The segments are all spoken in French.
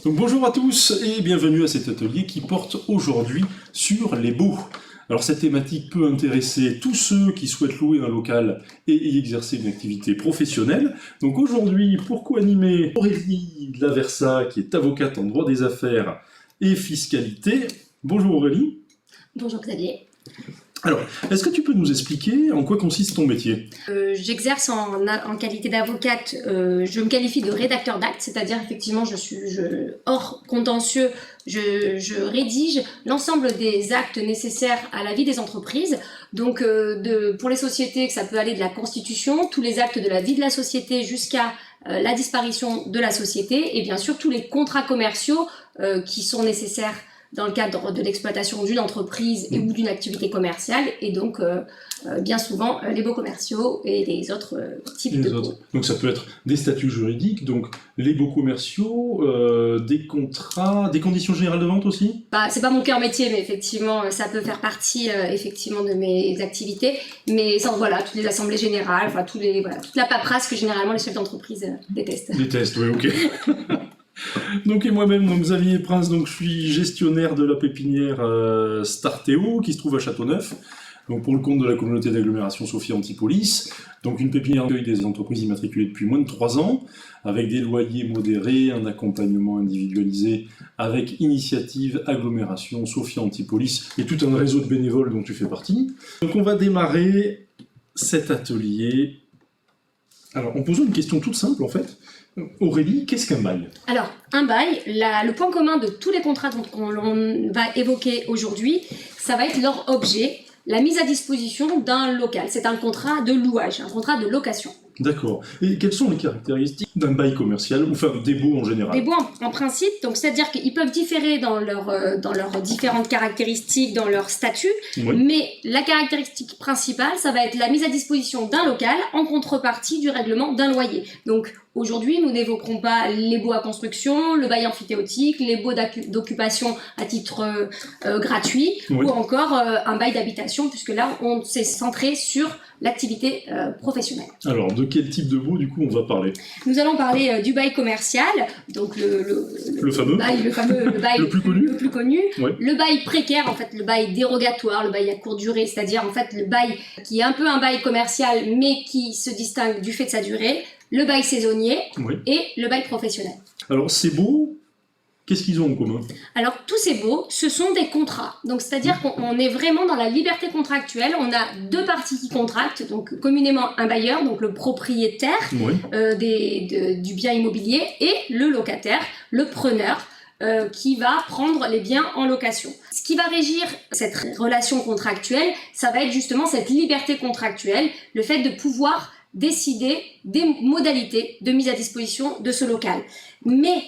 Donc bonjour à tous et bienvenue à cet atelier qui porte aujourd'hui sur les baux. Alors cette thématique peut intéresser tous ceux qui souhaitent louer un local et y exercer une activité professionnelle. Donc aujourd'hui, pour co-animer Aurélie Laversa, qui est avocate en droit des affaires et fiscalité. Bonjour Aurélie. Bonjour Xavier. Alors, est-ce que tu peux nous expliquer en quoi consiste ton métier? J'exerce en qualité d'avocate, je me qualifie de rédacteur d'actes, c'est-à-dire effectivement hors contentieux, je rédige l'ensemble des actes nécessaires à la vie des entreprises. Donc pour les sociétés, ça peut aller de la constitution, tous les actes de la vie de la société jusqu'à la disparition de la société et bien sûr tous les contrats commerciaux qui sont nécessaires dans le cadre de l'exploitation d'une entreprise ou d'une activité commerciale, et donc bien souvent les baux commerciaux et les autres types de baux. Donc ça peut être des statuts juridiques, donc les baux commerciaux, des contrats, des conditions générales de vente aussi? C'est pas mon cœur métier, mais effectivement ça peut faire partie effectivement de mes activités, mais voilà, toutes les assemblées générales, enfin toute la paperasse que généralement les chefs d'entreprise détestent. Détestent, oui, ok. Donc et moi-même, donc Xavier Prince, donc je suis gestionnaire de la pépinière Startéo qui se trouve à Châteauneuf, donc pour le compte de la communauté d'agglomération Sophie Antipolis. Donc une pépinière accueille des entreprises immatriculées depuis moins de 3 ans, avec des loyers modérés, un accompagnement individualisé, avec Initiative Agglomération Sophie Antipolis et tout un réseau de bénévoles dont tu fais partie. Donc on va démarrer cet atelier. Alors en posant une question toute simple en fait. Aurélie, qu'est-ce qu'un bail? Alors, un bail, le point commun de tous les contrats qu'on va évoquer aujourd'hui, ça va être leur objet, la mise à disposition d'un local. C'est un contrat de louage, un contrat de location. D'accord. Et quelles sont les caractéristiques d'un bail commercial, ou enfin des baux en général? Des baux en principe, donc c'est-à-dire qu'ils peuvent différer dans leurs différentes caractéristiques, dans leur statut, oui. Mais la caractéristique principale, ça va être la mise à disposition d'un local en contrepartie du règlement d'un loyer. Donc aujourd'hui, nous n'évoquerons pas les baux à construction, le bail amphithéotique, les baux d'occupation à titre gratuit, oui. Ou encore un bail d'habitation, puisque là, on s'est centré sur l'activité professionnelle. Alors, de quel type de baux, du coup, on va parler? Nous allons parler du bail commercial, donc le fameux bail, le bail le plus connu, oui. Le bail précaire, en fait, le bail dérogatoire, le bail à courte durée, c'est-à-dire en fait le bail qui est un peu un bail commercial, mais qui se distingue du fait de sa durée, le bail saisonnier, oui. Et le bail professionnel. Alors, ces baux, qu'est-ce qu'ils ont en commun? Alors, tous ces baux, ce sont des contrats. Donc, c'est-à-dire qu'on est vraiment dans la liberté contractuelle. On a deux parties qui contractent, donc communément un bailleur, donc le propriétaire, oui. Du bien immobilier, et le locataire, le preneur, qui va prendre les biens en location. Ce qui va régir cette relation contractuelle, ça va être justement cette liberté contractuelle, le fait de pouvoir décider des modalités de mise à disposition de ce local. Mais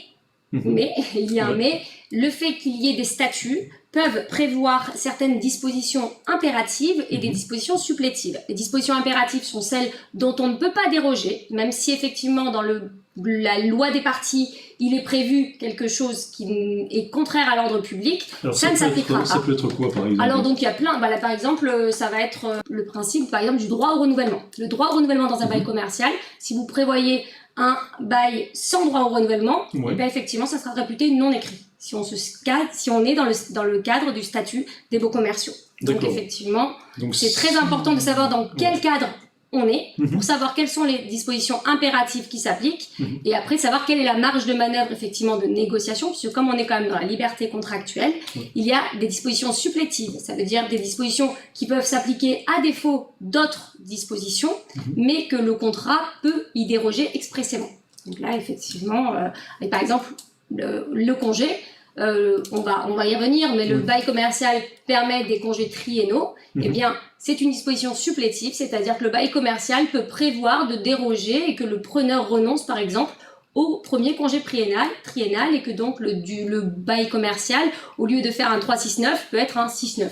il y a un mais, le fait qu'il y ait des statuts peuvent prévoir certaines dispositions impératives et des dispositions supplétives. Les dispositions impératives sont celles dont on ne peut pas déroger, même si effectivement dans la loi des parties, il est prévu quelque chose qui est contraire à l'ordre public. Alors, ça ne s'appliquera pas. Ça peut être quoi, par exemple? Alors donc il y a plein, là, par exemple, ça va être le principe par exemple du droit au renouvellement. Le droit au renouvellement dans un bail commercial, si vous prévoyez un bail sans droit au renouvellement, oui. Et bien effectivement ça sera réputé non écrit si on est dans le cadre du statut des baux commerciaux. Donc effectivement, c'est très important de savoir dans quel cadre on est, pour savoir quelles sont les dispositions impératives qui s'appliquent, et après savoir quelle est la marge de manœuvre effectivement de négociation, puisque comme on est quand même dans la liberté contractuelle, il y a des dispositions supplétives, ça veut dire des dispositions qui peuvent s'appliquer à défaut d'autres dispositions, mais que le contrat peut y déroger expressément. Donc là effectivement, et par exemple le congé, on va y revenir, mais le bail commercial permet des congés triennaux, eh bien, c'est une disposition supplétive, c'est-à-dire que le bail commercial peut prévoir de déroger et que le preneur renonce, par exemple, au premier congé triennal et que donc le bail commercial, au lieu de faire un 3-6-9, peut être un 6-9.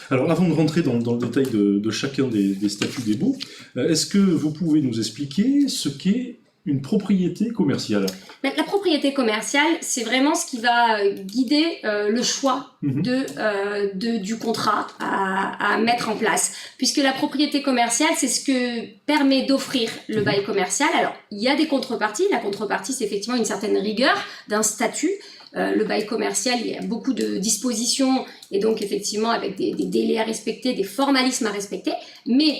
Alors, avant de rentrer dans le détail de chacun des statuts des baux, est-ce que vous pouvez nous expliquer ce qu'est une propriété commerciale? La propriété commerciale, c'est vraiment ce qui va guider le choix du contrat à mettre en place. Puisque la propriété commerciale, c'est ce que permet d'offrir le bail commercial. Alors, il y a des contreparties. La contrepartie, c'est effectivement une certaine rigueur d'un statut. Le bail commercial, il y a beaucoup de dispositions et donc effectivement avec des délais à respecter, des formalismes à respecter. Mais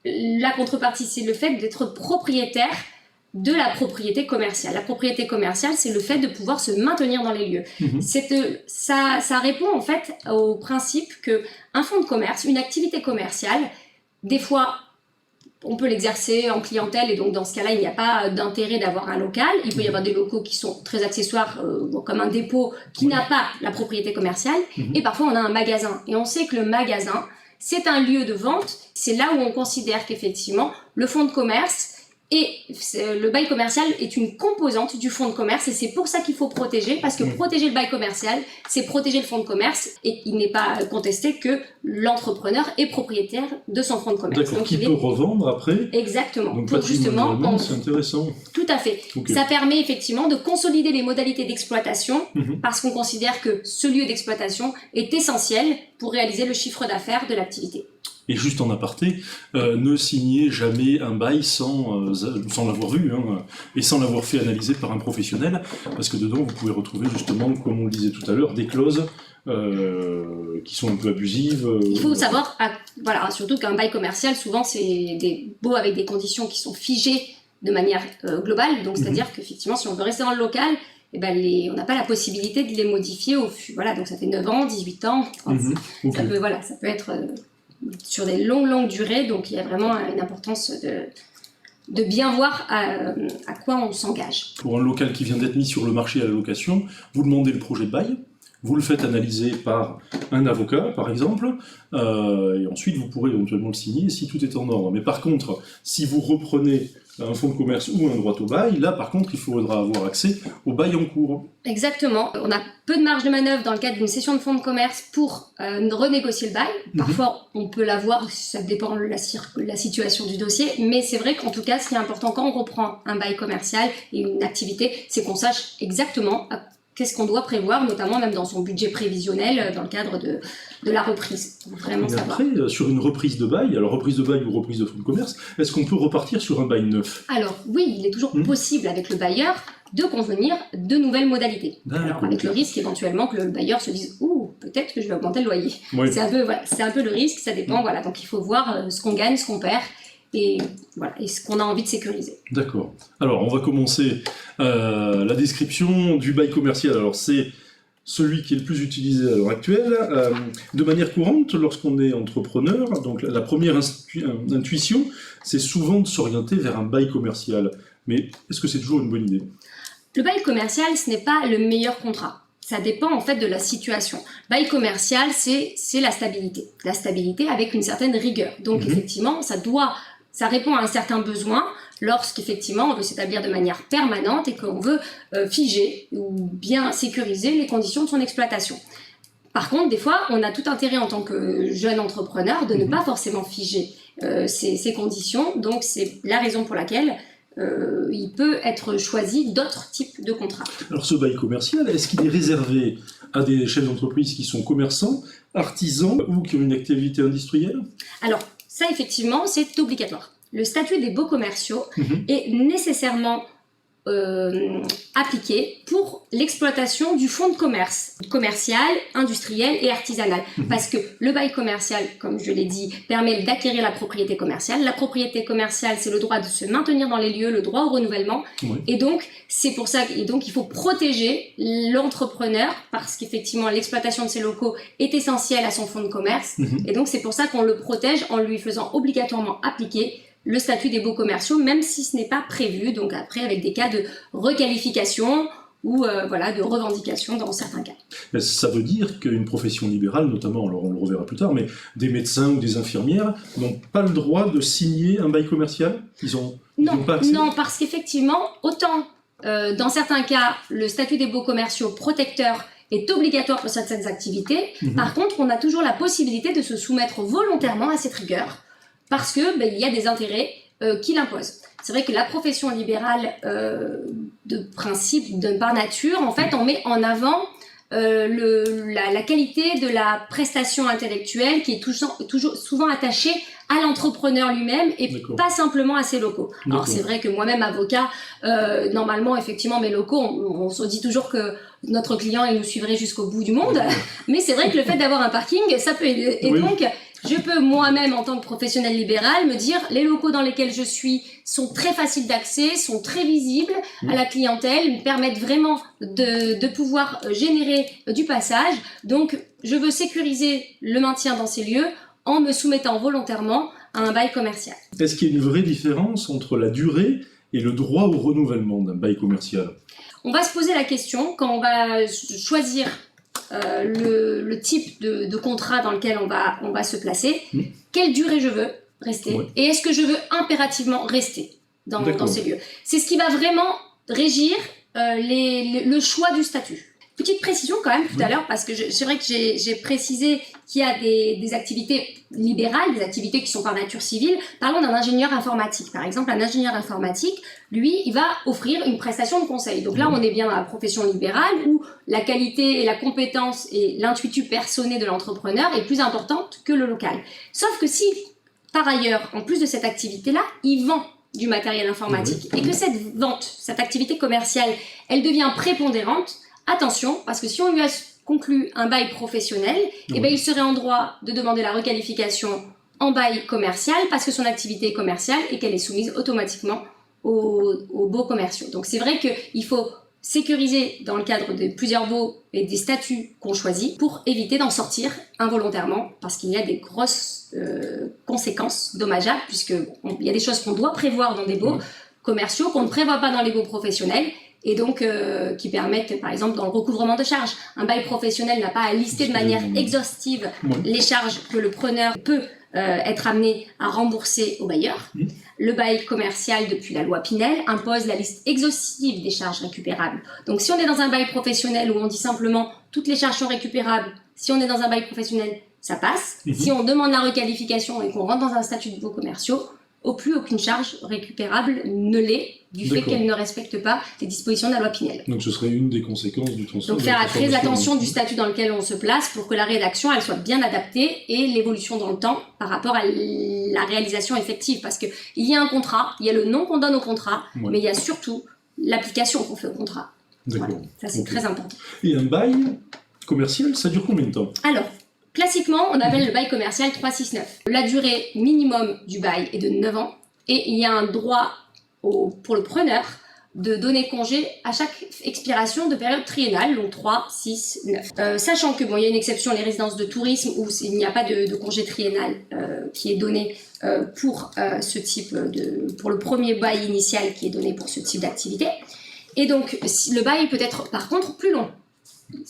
la contrepartie, c'est le fait d'être propriétaire de la propriété commerciale. La propriété commerciale, c'est le fait de pouvoir se maintenir dans les lieux. Ça répond en fait au principe que un fonds de commerce, une activité commerciale, des fois, on peut l'exercer en clientèle et donc dans ce cas-là, il n'y a pas d'intérêt d'avoir un local. Il peut y avoir des locaux qui sont très accessoires, comme un dépôt qui n'a pas la propriété commerciale. Et parfois, on a un magasin. Et on sait que le magasin, c'est un lieu de vente. C'est là où on considère qu'effectivement, le fonds de commerce et le bail commercial est une composante du fonds de commerce et c'est pour ça qu'il faut protéger, parce que protéger le bail commercial, c'est protéger le fonds de commerce et il n'est pas contesté que l'entrepreneur est propriétaire de son fonds de commerce. D'accord, donc qui peut revendre après. Exactement. Donc justement, c'est intéressant. Tout à fait. Ça permet effectivement de consolider les modalités d'exploitation parce qu'on considère que ce lieu d'exploitation est essentiel pour réaliser le chiffre d'affaires de l'activité. Et juste en aparté, ne signez jamais un bail sans l'avoir vu et sans l'avoir fait analyser par un professionnel, parce que dedans vous pouvez retrouver justement, comme on le disait tout à l'heure, des clauses qui sont un peu abusives. Il faut savoir, voilà, surtout qu'un bail commercial, souvent c'est des baux avec des conditions qui sont figées de manière globale, donc c'est-à-dire qu'effectivement si on veut rester dans le local, eh ben on n'a pas la possibilité de les modifier voilà, donc ça fait 9 ans, 18 ans, 36. Ça peut être sur des longues durées, donc il y a vraiment une importance de bien voir à quoi on s'engage. Pour un local qui vient d'être mis sur le marché à la location, vous demandez le projet de bail, vous le faites analyser par un avocat, par exemple, et ensuite vous pourrez éventuellement le signer si tout est en ordre. Mais par contre, si vous reprenez un fonds de commerce ou un droit au bail, là par contre il faudra avoir accès au bail en cours. Exactement, on a peu de marge de manœuvre dans le cadre d'une cession de fonds de commerce pour renégocier le bail. Parfois on peut l'avoir, ça dépend de la situation du dossier, mais c'est vrai qu'en tout cas ce qui est important quand on reprend un bail commercial et une activité, c'est qu'on sache exactement qu'est-ce qu'on doit prévoir, notamment même dans son budget prévisionnel dans le cadre de la reprise. Vraiment et après, sur une reprise de bail, alors reprise de bail ou reprise de fonds de commerce, est-ce qu'on peut repartir sur un bail neuf? Alors oui, il est toujours possible avec le bailleur de convenir de nouvelles modalités. Alors, avec le risque éventuellement que le bailleur se dise « Ouh, peut-être que je vais augmenter le loyer ». C'est un peu le risque, ça dépend. Voilà, donc il faut voir ce qu'on gagne, ce qu'on perd. Et ce qu'on a envie de sécuriser. D'accord. Alors, on va commencer la description du bail commercial. Alors, c'est celui qui est le plus utilisé à l'heure actuelle. De manière courante, lorsqu'on est entrepreneur, donc la première intuition, c'est souvent de s'orienter vers un bail commercial. Mais est-ce que c'est toujours une bonne idée? Le bail commercial, ce n'est pas le meilleur contrat. Ça dépend en fait de la situation. Bail commercial, c'est la stabilité. La stabilité avec une certaine rigueur. Donc effectivement, ça répond à un certain besoin lorsqu'effectivement on veut s'établir de manière permanente et qu'on veut figer ou bien sécuriser les conditions de son exploitation. Par contre, des fois, on a tout intérêt en tant que jeune entrepreneur de ne pas forcément figer ces conditions. Donc c'est la raison pour laquelle il peut être choisi d'autres types de contrats. Alors ce bail commercial, est-ce qu'il est réservé à des chefs d'entreprise qui sont commerçants, artisans ou qui ont une activité industrielle? Alors, ça, effectivement, c'est obligatoire. Le statut des baux commerciaux est nécessairement appliqué pour l'exploitation du fonds de commerce, commercial, industriel et artisanal. Parce que le bail commercial, comme je l'ai dit, permet d'acquérir la propriété commerciale. La propriété commerciale, c'est le droit de se maintenir dans les lieux, le droit au renouvellement. Et donc, c'est pour ça qu'il faut protéger l'entrepreneur parce qu'effectivement, l'exploitation de ces locaux est essentielle à son fonds de commerce. Et donc, c'est pour ça qu'on le protège en lui faisant obligatoirement appliquer le statut des baux commerciaux, même si ce n'est pas prévu, donc après avec des cas de requalification ou de revendication dans certains cas. Ça veut dire qu'une profession libérale, notamment, alors on le reverra plus tard, mais des médecins ou des infirmières n'ont pas le droit de signer un bail commercial? Ils ont pas accès? Non, parce qu'effectivement, autant dans certains cas, le statut des baux commerciaux protecteurs est obligatoire pour certaines activités, par contre, on a toujours la possibilité de se soumettre volontairement à cette rigueur, parce que il y a des intérêts qui l'imposent. c'est vrai que la profession libérale, de principe, par nature, en fait, on met en avant la qualité de la prestation intellectuelle qui est toujours souvent attachée à l'entrepreneur lui-même et pas simplement à ses locaux. Alors c'est vrai que moi-même avocat, normalement effectivement mes locaux, on se dit toujours que notre client il nous suivrait jusqu'au bout du monde, mais c'est vrai que le fait d'avoir un parking ça peut aider. Et donc je peux moi-même en tant que professionnel libéral me dire les locaux dans lesquels je suis sont très faciles d'accès, sont très visibles à la clientèle, me permettent vraiment de pouvoir générer du passage. Donc je veux sécuriser le maintien dans ces lieux en me soumettant volontairement à un bail commercial. Est-ce qu'il y a une vraie différence entre la durée et le droit au renouvellement d'un bail commercial? On va se poser la question quand on va choisir le type de contrat dans lequel on va se placer. Quelle durée je veux rester et est-ce que je veux impérativement rester dans ces lieux? C'est ce qui va vraiment régir le choix du statut. Petite précision quand même tout à l'heure, parce que c'est vrai que j'ai précisé qu'il y a des activités libérales, des activités qui sont par nature civile. Parlons d'un ingénieur informatique. Par exemple, un ingénieur informatique, lui, il va offrir une prestation de conseil. Donc là, on est bien dans la profession libérale où la qualité et la compétence et l'intuitu personné de l'entrepreneur est plus importante que le local. Sauf que si, par ailleurs, en plus de cette activité-là, il vend du matériel informatique et que cette vente, cette activité commerciale, elle devient prépondérante, attention, parce que si on lui a conclu un bail professionnel, eh ben, il serait en droit de demander la requalification en bail commercial parce que son activité est commerciale et qu'elle est soumise automatiquement aux baux commerciaux. Donc c'est vrai qu'il faut sécuriser dans le cadre de plusieurs baux et des statuts qu'on choisit pour éviter d'en sortir involontairement parce qu'il y a des grosses conséquences dommageables puisqu'il y a des choses qu'on doit prévoir dans des baux commerciaux qu'on ne prévoit pas dans les baux professionnels et donc qui permettent, par exemple, dans le recouvrement de charges. Un bail professionnel n'a pas à lister de manière exhaustive les charges que le preneur peut être amené à rembourser au bailleur. Le bail commercial, depuis la loi Pinel, impose la liste exhaustive des charges récupérables. Donc si on est dans un bail professionnel où on dit simplement toutes les charges sont récupérables, si on est dans un bail professionnel, ça passe. Si on demande la requalification et qu'on rentre dans un statut de baux commerciaux, au plus aucune charge récupérable ne l'est du fait qu'elle ne respecte pas les dispositions de la loi Pinel. Donc ce serait une des conséquences du transfert. Donc faire très attention du statut dans lequel on se place pour que la rédaction elle soit bien adaptée et l'évolution dans le temps par rapport à la réalisation effective. Parce qu'il y a un contrat, il y a le nom qu'on donne au contrat, mais il y a surtout l'application qu'on fait au contrat. Voilà. Ça c'est très important. Et un bail commercial, ça dure combien de temps? Alors, classiquement, on appelle le bail commercial 369. La durée minimum du bail est de 9 ans et il y a un droit pour le preneur de donner congé à chaque expiration de période triennale, donc 3, 6, 9. Sachant que, bon, il y a une exception, les résidences de tourisme, où il n'y a pas de congé triennal qui est donné pour ce type pour le premier bail initial qui est donné pour ce type d'activité. Et donc, le bail peut être par contre plus long.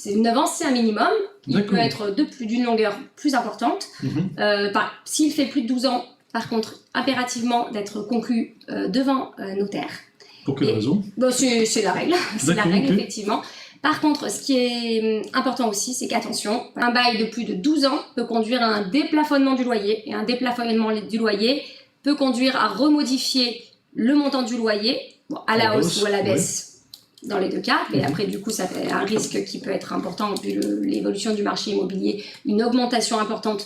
9 ans, c'est un minimum. Il peut être d'une longueur plus importante. S'il fait plus de 12 ans, par contre, impérativement d'être conclu devant notaire. Pour quelle raison? C'est la règle. C'est la règle, effectivement. Par contre, ce qui est important aussi, c'est qu'attention, un bail de plus de 12 ans peut conduire à un déplafonnement du loyer. Et un déplafonnement du loyer peut conduire à remodifier le montant du loyer, à la hausse ou à la baisse. Dans les deux cas, et après du coup ça fait un risque qui peut être important vu l'évolution du marché immobilier, une augmentation importante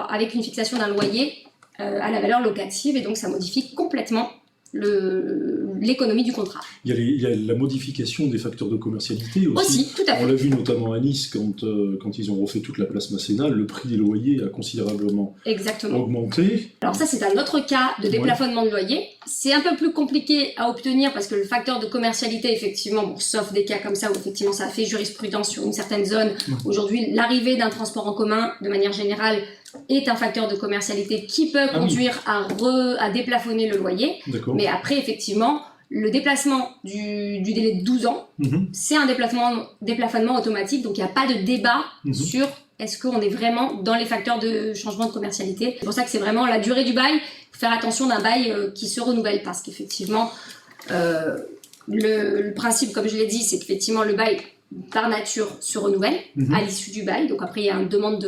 avec une fixation d'un loyer à la valeur locative et donc ça modifie complètement l'économie du contrat. Il y a la modification des facteurs de commercialité aussi. Aussi, tout à fait. On l'a vu notamment à Nice quand ils ont refait toute la place Masséna, le prix des loyers a considérablement augmenté. Alors ça c'est un autre cas de déplafonnement de loyer. C'est un peu plus compliqué à obtenir parce que le facteur de commercialité effectivement, sauf des cas comme ça où effectivement ça a fait jurisprudence sur une certaine zone. Aujourd'hui l'arrivée d'un transport en commun de manière générale est un facteur de commercialité qui peut conduire à déplafonner le loyer. Mais après, effectivement, le déplacement du délai de 12 ans, c'est un déplafonnement automatique. Donc, il n'y a pas de débat sur est-ce qu'on est vraiment dans les facteurs de changement de commercialité. C'est pour ça que c'est vraiment la durée du bail. Il faut faire attention d'un bail qui se renouvelle parce qu'effectivement, le principe, comme je l'ai dit, c'est qu'effectivement, le bail par nature se renouvelle à l'issue du bail. Donc après, il y a une demande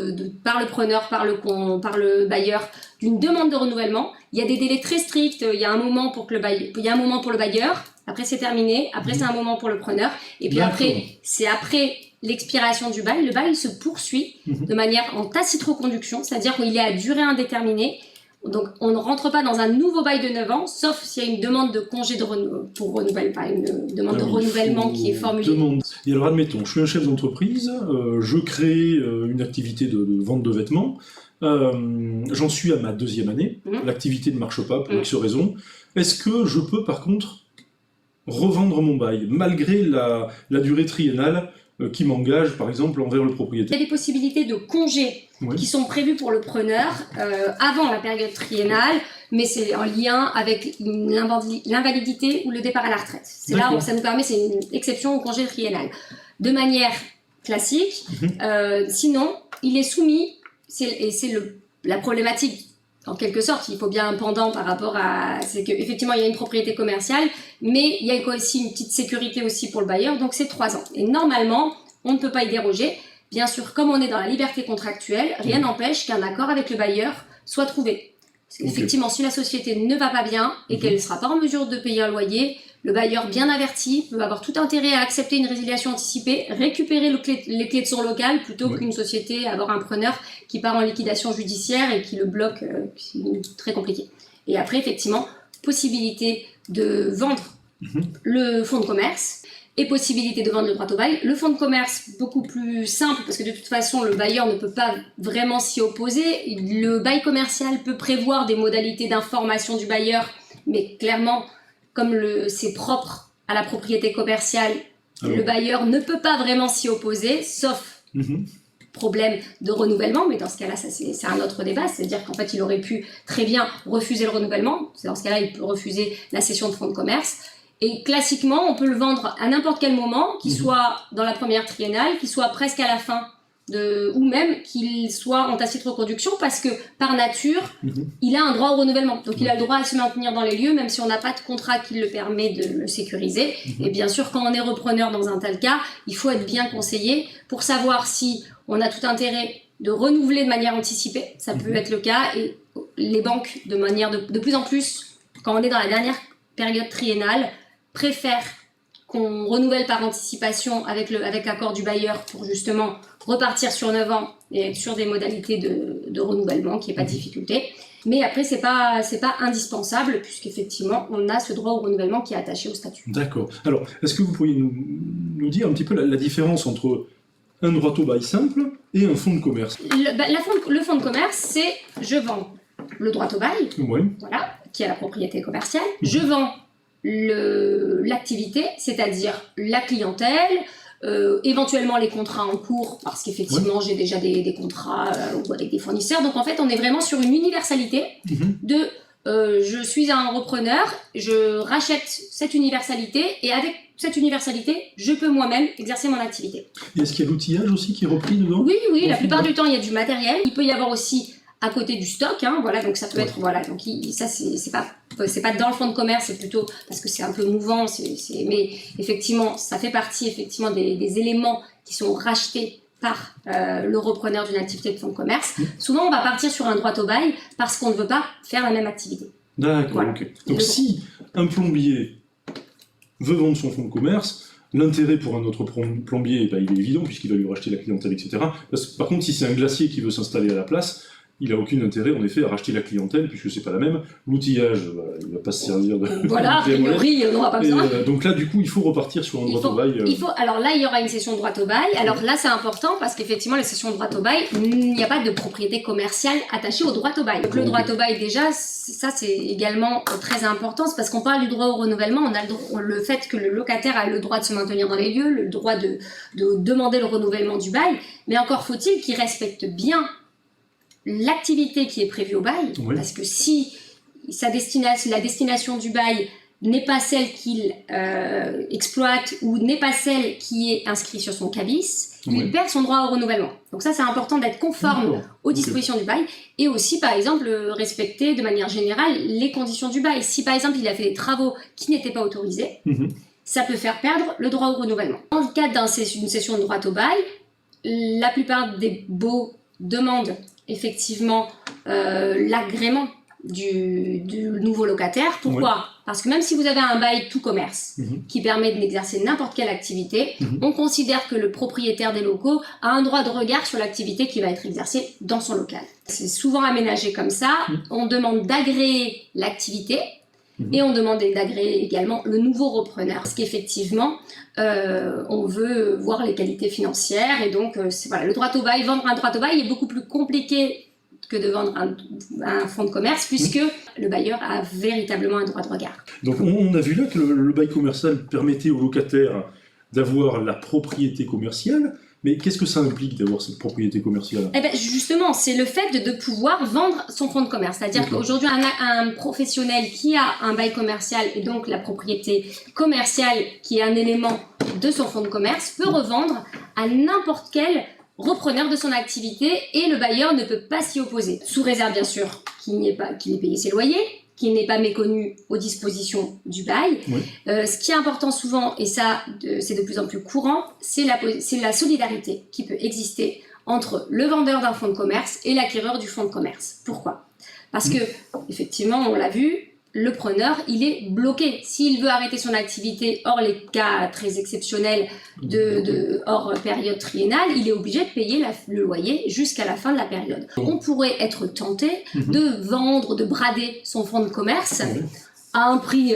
par le preneur, par le bailleur, d'une demande de renouvellement. il y a des délais très stricts. Il y a un moment pour le bailleur. Après, c'est terminé. Après, c'est un moment pour le preneur. Et puis après, c'est après l'expiration du bail. Le bail se poursuit de manière en tacite reconduction, c'est-à-dire qu'il est à durée indéterminée. Donc, on ne rentre pas dans un nouveau bail de 9 ans, sauf s'il y a une demande de congé pour renouvellement, une demande de renouvellement qui est formulée. Et alors, admettons, je suis un chef d'entreprise, je crée une activité de vente de vêtements, j'en suis à ma 2e année, l'activité ne marche pas pour X raisons. Est-ce que je peux, par contre, revendre mon bail, malgré la durée triennale qui m'engage, par exemple, envers le propriétaire? Il y a des possibilités de congés qui sont prévues pour le preneur avant la période triennale, mais c'est en lien avec l'invalidité ou le départ à la retraite. C'est là où ça nous permet, c'est une exception au congé triennal. De manière classique, sinon, il est soumis, et c'est la problématique. En quelque sorte, il faut bien un pendant par rapport à... C'est qu'effectivement, il y a une propriété commerciale, mais il y a aussi une petite sécurité aussi pour le bailleur, donc c'est 3 ans. Et normalement, on ne peut pas y déroger. Bien sûr, comme on est dans la liberté contractuelle, rien n'empêche qu'un accord avec le bailleur soit trouvé. Parce qu'effectivement, si la société ne va pas bien et qu'elle ne sera pas en mesure de payer un loyer, le bailleur bien averti peut avoir tout intérêt à accepter une résiliation anticipée, récupérer les clés de son local plutôt qu'une société, avoir un preneur qui part en liquidation judiciaire et qui le bloque, c'est très compliqué. Et après, effectivement, possibilité de vendre le fonds de commerce et possibilité de vendre le droit au bail. Le fonds de commerce, beaucoup plus simple, parce que de toute façon, le bailleur ne peut pas vraiment s'y opposer. Le bail commercial peut prévoir des modalités d'information du bailleur, mais clairement, comme c'est propre à la propriété commerciale, le bailleur ne peut pas vraiment s'y opposer, sauf problème de renouvellement, mais dans ce cas-là, c'est un autre débat, c'est-à-dire qu'en fait, il aurait pu très bien refuser le renouvellement, dans ce cas-là, il peut refuser la cession de fonds de commerce, et classiquement, on peut le vendre à n'importe quel moment, qu'il soit dans la première triennale, qu'il soit presque à la fin, ou même qu'il soit en tacite reconduction, parce que par nature, il a un droit au renouvellement. Donc il a le droit à se maintenir dans les lieux, même si on n'a pas de contrat qui le permet de le sécuriser. Et bien sûr, quand on est repreneur dans un tel cas, il faut être bien conseillé pour savoir si on a tout intérêt de renouveler de manière anticipée. Ça peut être le cas, et les banques, de manière de plus en plus, quand on est dans la dernière période triennale, préfèrent qu'on renouvelle par anticipation avec l'accord du bailleur pour justement repartir sur 9 ans et être sur des modalités de renouvellement, qu'il n'y ait pas de difficulté. Mais après, c'est pas indispensable, puisqu'effectivement, on a ce droit au renouvellement qui est attaché au statut. D'accord. Alors, est-ce que vous pourriez nous dire un petit peu la différence entre un droit au bail simple et un fonds de commerce? Le fonds de commerce, c'est je vends le droit au bail, voilà, qui est la propriété commerciale, je vends l'activité, c'est-à-dire la clientèle, éventuellement les contrats en cours, parce qu'effectivement j'ai déjà des contrats avec des fournisseurs, donc en fait on est vraiment sur une universalité je suis un repreneur, je rachète cette universalité et avec cette universalité, je peux moi-même exercer mon activité. Et est-ce qu'il y a l'outillage aussi qui est repris dedans? Oui, la plupart du temps il y a du matériel, il peut y avoir aussi à côté du stock, voilà, donc ça peut être, voilà, donc ça c'est pas dans le fonds de commerce, c'est plutôt parce que c'est un peu mouvant, mais effectivement, ça fait partie effectivement des éléments qui sont rachetés par le repreneur d'une activité de fonds de commerce. Souvent, on va partir sur un droit au bail parce qu'on ne veut pas faire la même activité. D'accord, voilà. Donc si un plombier veut vendre son fonds de commerce, l'intérêt pour un autre plombier, il est évident puisqu'il va lui racheter la clientèle, etc. Par contre, si c'est un glacier qui veut s'installer à la place, il n'a aucun intérêt, en effet, à racheter la clientèle, puisque c'est pas la même. L'outillage, il ne va pas se servir de... Voilà, a priori, on n'aura pas besoin. Donc là, du coup, il faut repartir sur un droit au bail. Alors là, il y aura une cession de droit au bail. Alors là, c'est important, parce qu'effectivement, la cession de droit au bail, il n'y a pas de propriété commerciale attachée au droit au bail. Donc le droit au bail, déjà, ça, c'est également très important. C'est parce qu'on parle du droit au renouvellement, on a le fait que le locataire a le droit de se maintenir dans les lieux, le droit de demander le renouvellement du bail, mais encore faut-il qu'il respecte bien l'activité qui est prévue au bail, parce que si la destination du bail n'est pas celle qu'il exploite ou n'est pas celle qui est inscrite sur son cabis, il perd son droit au renouvellement. Donc ça, c'est important d'être conforme aux dispositions du bail et aussi, par exemple, respecter de manière générale les conditions du bail. Si, par exemple, il a fait des travaux qui n'étaient pas autorisés, ça peut faire perdre le droit au renouvellement. Dans le cadre d'une cession de droit au bail, la plupart des baux demandent effectivement l'agrément du nouveau locataire. Pourquoi? Parce que même si vous avez un bail tout commerce qui permet d'exercer n'importe quelle activité, on considère que le propriétaire des locaux a un droit de regard sur l'activité qui va être exercée dans son local. C'est souvent aménagé comme ça. On demande d'agréer l'activité et on demande d'agréer également le nouveau repreneur. Parce qu'effectivement, on veut voir les qualités financières et donc voilà, le droit au bail, vendre un droit au bail est beaucoup plus compliqué que de vendre un fonds de commerce, puisque le bailleur a véritablement un droit de regard. Donc on a vu là que le bail commercial permettait aux locataires d'avoir la propriété commerciale, mais qu'est-ce que ça implique d'avoir cette propriété commerciale? Eh bien justement, c'est le fait de pouvoir vendre son fonds de commerce. C'est-à-dire qu'aujourd'hui, un professionnel qui a un bail commercial et donc la propriété commerciale qui est un élément de son fonds de commerce peut revendre à n'importe quel repreneur de son activité et le bailleur ne peut pas s'y opposer. Sous réserve bien sûr qu'il ait payé ses loyers, qu'il n'est pas méconnu aux dispositions du bail. Ce qui est important souvent, et ça c'est de plus en plus courant, c'est la solidarité qui peut exister entre le vendeur d'un fonds de commerce et l'acquéreur du fonds de commerce. Pourquoi? Parce que, effectivement, on l'a vu, le preneur, il est bloqué. S'il veut arrêter son activité, hors les cas très exceptionnels hors période triennale, il est obligé de payer le loyer jusqu'à la fin de la période. On pourrait être tenté de vendre, de brader son fonds de commerce à un prix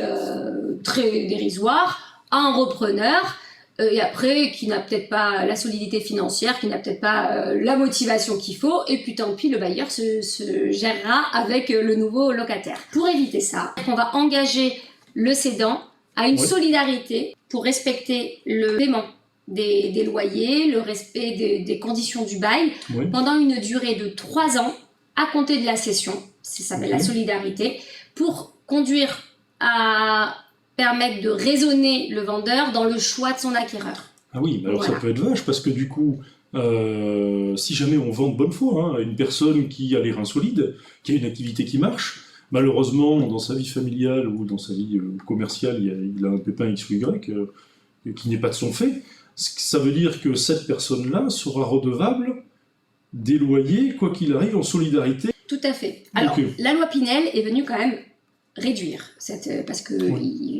très dérisoire à un repreneur et après qui n'a peut-être pas la solidité financière, qui n'a peut-être pas la motivation qu'il faut, et puis tant pis, le bailleur se gérera avec le nouveau locataire. Pour éviter ça, on va engager le cédant à une solidarité pour respecter le paiement des loyers, le respect des conditions du bail pendant une durée de 3 ans à compter de la cession, ça s'appelle la solidarité, pour conduire à permettre de raisonner le vendeur dans le choix de son acquéreur. Ah oui, mais alors ça peut être vache, parce que du coup, si jamais on vend de bonne foi à une personne qui a les reins solides, qui a une activité qui marche, malheureusement, dans sa vie familiale ou dans sa vie commerciale, il a un pépin X ou Y qui n'est pas de son fait. Ça veut dire que cette personne-là sera redevable des loyers, quoi qu'il arrive, en solidarité. Tout à fait. Alors, la loi Pinel est venue quand même réduire, parce que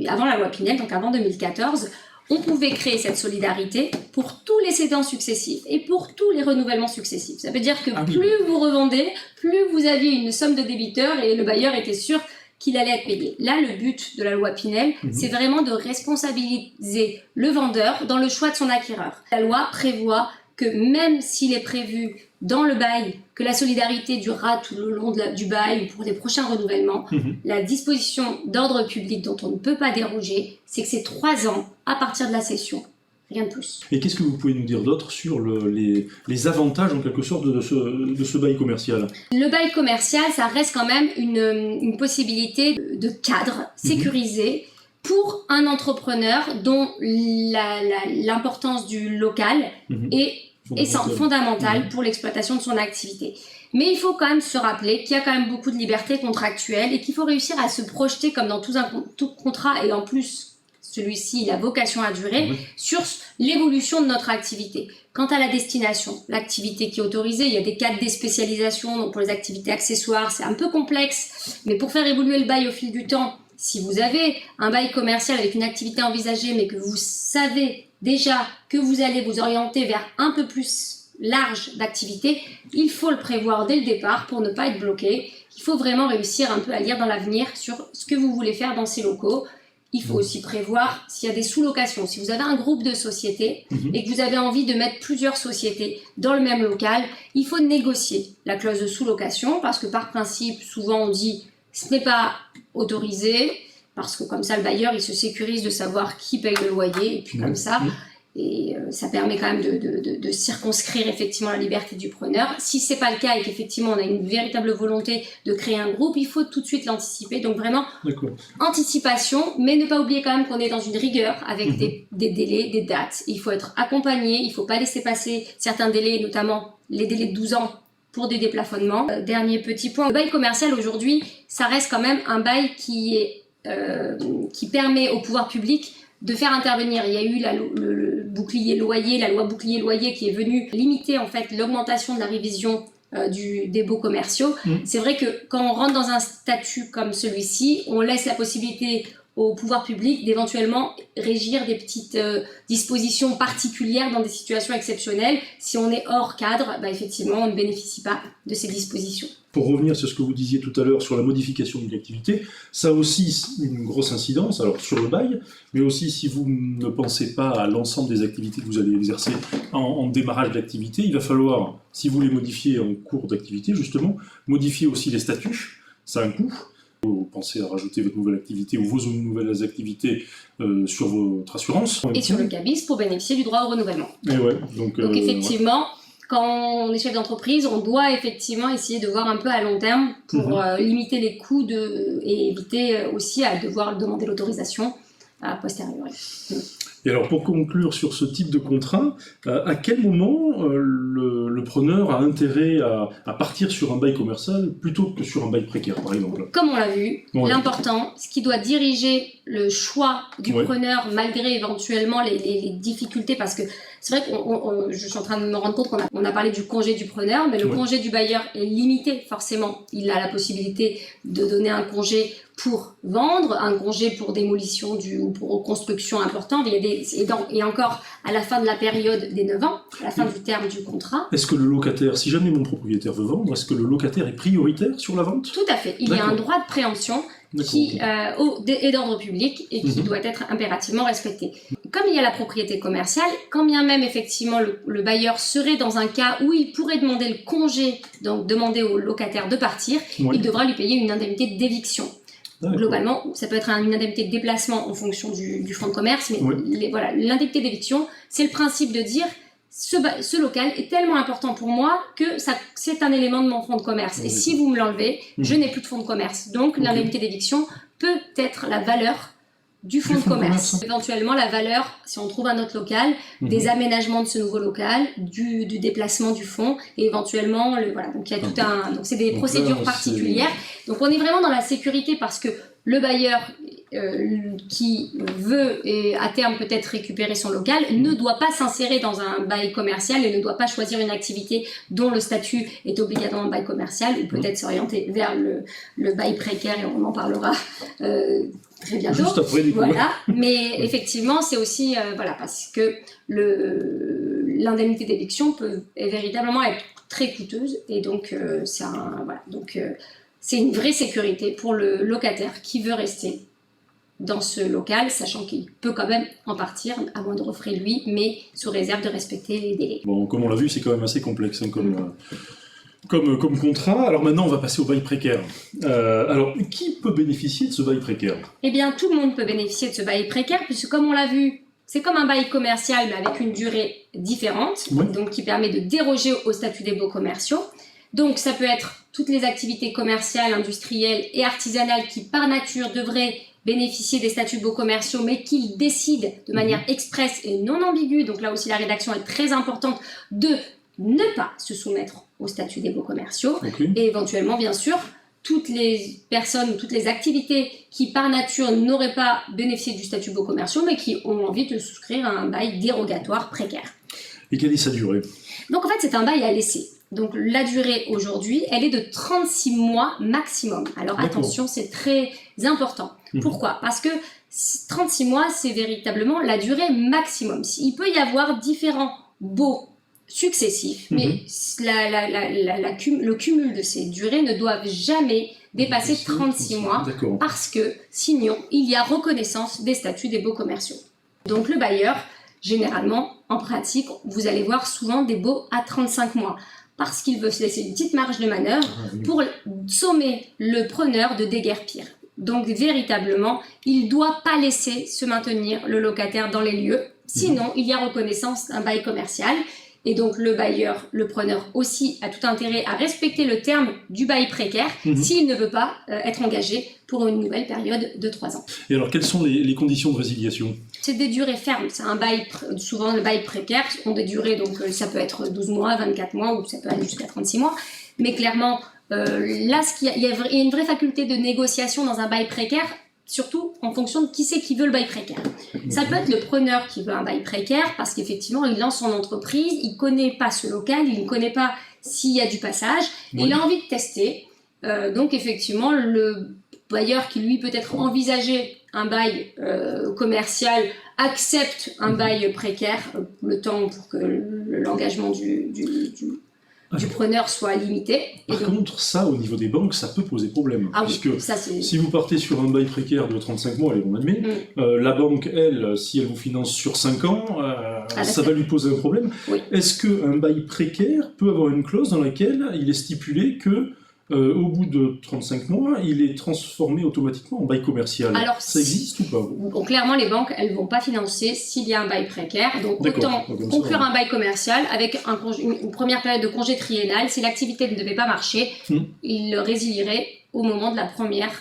avant la loi Pinel, donc avant 2014, on pouvait créer cette solidarité pour tous les cédants successifs et pour tous les renouvellements successifs. Ça veut dire que plus vous revendez, plus vous aviez une somme de débiteurs et le bailleur était sûr qu'il allait être payé. Là, le but de la loi Pinel, c'est vraiment de responsabiliser le vendeur dans le choix de son acquéreur. La loi prévoit que même s'il est prévu dans le bail que la solidarité durera tout le long du bail ou pour les prochains renouvellements, la disposition d'ordre public dont on ne peut pas déroger, c'est que c'est 3 ans à partir de la cession, rien de plus. Et qu'est-ce que vous pouvez nous dire d'autre sur les avantages en quelque sorte de ce bail commercial? Le bail commercial, ça reste quand même une possibilité de cadre sécurisé pour un entrepreneur dont l'importance du local est fondamentale pour l'exploitation de son activité. Mais il faut quand même se rappeler qu'il y a quand même beaucoup de liberté contractuelle et qu'il faut réussir à se projeter comme dans tout contrat, et en plus celui-ci il a vocation à durer, sur l'évolution de notre activité. Quant à la destination, l'activité qui est autorisée, il y a des cas de déspécialisation, donc pour les activités accessoires c'est un peu complexe, mais pour faire évoluer le bail au fil du temps, si vous avez un bail commercial avec une activité envisagée, mais que vous savez déjà que vous allez vous orienter vers un peu plus large d'activité, il faut le prévoir dès le départ pour ne pas être bloqué. Il faut vraiment réussir un peu à lire dans l'avenir sur ce que vous voulez faire dans ces locaux. Il faut aussi prévoir s'il y a des sous-locations. Si vous avez un groupe de sociétés et que vous avez envie de mettre plusieurs sociétés dans le même local, il faut négocier la clause de sous-location parce que par principe, souvent on dit ce n'est pas autorisé, parce que comme ça le bailleur il se sécurise de savoir qui paye le loyer, et puis comme ça, et ça permet quand même de circonscrire effectivement la liberté du preneur. Si c'est pas le cas et qu'effectivement on a une véritable volonté de créer un groupe, il faut tout de suite l'anticiper, donc vraiment anticipation, mais ne pas oublier quand même qu'on est dans une rigueur avec des délais, des dates. Il faut être accompagné, il faut pas laisser passer certains délais, notamment les délais de 12 ans pour des déplafonnements. Dernier petit point, le bail commercial aujourd'hui, ça reste quand même un bail qui permet au pouvoir public de faire intervenir. Il y a eu le bouclier loyer, la loi bouclier loyer qui est venue limiter en fait l'augmentation de la révision des baux commerciaux. C'est vrai que quand on rentre dans un statut comme celui-ci, on laisse la possibilité au pouvoir public d'éventuellement régir des petites dispositions particulières dans des situations exceptionnelles. Si on est hors cadre, effectivement, on ne bénéficie pas de ces dispositions. Pour revenir sur ce que vous disiez tout à l'heure sur la modification d'une activité, ça a aussi une grosse incidence, alors sur le bail, mais aussi si vous ne pensez pas à l'ensemble des activités que vous allez exercer en démarrage d'activité, il va falloir, si vous les modifiez en cours d'activité, justement, modifier aussi les statuts, ça a un coût. Vous pensez à rajouter votre nouvelle activité ou vos nouvelles activités sur votre assurance. Et sur le CABIS pour bénéficier du droit au renouvellement. Et ouais, donc effectivement, quand on est chef d'entreprise, on doit effectivement essayer de voir un peu à long terme pour limiter les coûts et éviter aussi à devoir demander l'autorisation a posteriori. Et alors pour conclure sur ce type de contrat, à quel moment le preneur a intérêt à partir sur un bail commercial plutôt que sur un bail précaire par exemple? Comme on l'a vu, l'important, ce qui doit diriger le choix du preneur malgré éventuellement les difficultés, parce que c'est vrai que je suis en train de me rendre compte qu'on a parlé du congé du preneur, mais le congé du bailleur est limité forcément. Il a la possibilité de donner un congé pour vendre, un congé pour démolition ou pour construction importante, et encore à la fin de la période des 9 ans, à la fin du terme du contrat. Est-ce que le locataire, si jamais mon propriétaire veut vendre, est-ce que le locataire est prioritaire sur la vente? Tout à fait. Il y a un droit de préemption qui est d'ordre public et qui doit être impérativement respecté. Comme il y a la propriété commerciale, quand bien même effectivement le bailleur serait dans un cas où il pourrait demander le congé, donc demander au locataire de partir, il devra lui payer une indemnité d'éviction. Globalement, ça peut être une indemnité de déplacement en fonction du fonds de commerce, mais l'indemnité d'éviction, c'est le principe de dire ce local est tellement important pour moi que c'est un élément de mon fonds de commerce. Et si vous me l'enlevez, je n'ai plus de fonds de commerce. Donc l'indemnité d'éviction peut être la valeur du fonds de commerce. Éventuellement la valeur, si on trouve un autre local, des aménagements de ce nouveau local, du déplacement du fonds, et éventuellement, donc il y a tout donc c'est des procédures particulières. Donc on est vraiment dans la sécurité parce que le bailleur qui veut et à terme peut-être récupérer son local ne doit pas s'insérer dans un bail commercial et ne doit pas choisir une activité dont le statut est obligatoirement bail commercial, ou peut-être s'orienter vers le bail précaire, et on en parlera très bientôt. Juste après, du coup. Voilà. Mais effectivement, c'est aussi parce que l'indemnité d'éviction peut véritablement être très coûteuse, et donc c'est une vraie sécurité pour le locataire qui veut rester dans ce local, sachant qu'il peut quand même en partir à moindre frais lui, mais sous réserve de respecter les délais. Bon, comme on l'a vu, c'est quand même assez complexe comme contrat. Alors maintenant, on va passer au bail précaire. Alors, qui peut bénéficier de ce bail précaire? Eh bien, tout le monde peut bénéficier de ce bail précaire, puisque comme on l'a vu, c'est comme un bail commercial, mais avec une durée différente, donc qui permet de déroger au statut des baux commerciaux. Donc, ça peut être toutes les activités commerciales, industrielles et artisanales qui, par nature, devraient bénéficier des statuts de baux commerciaux, mais qu'ils décident de manière expresse et non ambiguë, donc là aussi la rédaction est très importante, de ne pas se soumettre au statut des baux commerciaux. Et éventuellement, bien sûr, toutes les personnes ou toutes les activités qui, par nature, n'auraient pas bénéficié du statut de baux commerciaux, mais qui ont envie de souscrire à un bail dérogatoire précaire. Et quelle est sa durée? Donc en fait, c'est un bail à laisser. Donc la durée aujourd'hui, elle est de 36 mois maximum. Alors attention, c'est très important. Pourquoi? Parce que 36 mois, c'est véritablement la durée maximum. Il peut y avoir différents baux successifs, mais le cumul de ces durées ne doivent jamais dépasser 36 mois, parce que sinon, il y a reconnaissance des statuts des baux commerciaux. Donc le bailleur, généralement, en pratique, vous allez voir souvent des baux à 35 mois. Parce qu'il veut se laisser une petite marge de manœuvre pour sommer le preneur de déguerpir. Donc véritablement, il ne doit pas laisser se maintenir le locataire dans les lieux, sinon il y a reconnaissance d'un bail commercial. Et donc le bailleur, le preneur aussi a tout intérêt à respecter le terme du bail précaire s'il ne veut pas être engagé pour une nouvelle période de 3 ans. Et alors quelles sont les conditions de résiliation? C'est des durées fermes, c'est un bail, souvent le bail précaire ont des durées, donc ça peut être 12 mois, 24 mois ou ça peut aller jusqu'à 36 mois. Mais clairement, là il y a une vraie faculté de négociation dans un bail précaire, surtout en fonction de qui c'est qui veut le bail précaire. Ça peut être le preneur qui veut un bail précaire parce qu'effectivement il lance son entreprise, il ne connaît pas ce local, il ne connaît pas s'il y a du passage, et il a envie de tester. Donc effectivement, le bailleur qui lui peut-être envisageait un bail commercial accepte un bail précaire le temps pour que l'engagement du preneur soit limité. Par contre, ça, au niveau des banques, ça peut poser problème. Puisque ça, si vous partez sur un bail précaire de 35 mois, allez, on admet, la banque, elle, si elle vous finance sur 5 ans, ça va lui poser un problème. Est-ce qu'un bail précaire peut avoir une clause dans laquelle il est stipulé que au bout de 35 mois, il est transformé automatiquement en bail commercial? Alors, ça existe ou pas? Bon, clairement, les banques, elles ne vont pas financer s'il y a un bail précaire. Donc, autant conclure un bail commercial avec une première période de congé triennal. Si l'activité ne devait pas marcher, il le résilierait au moment de la première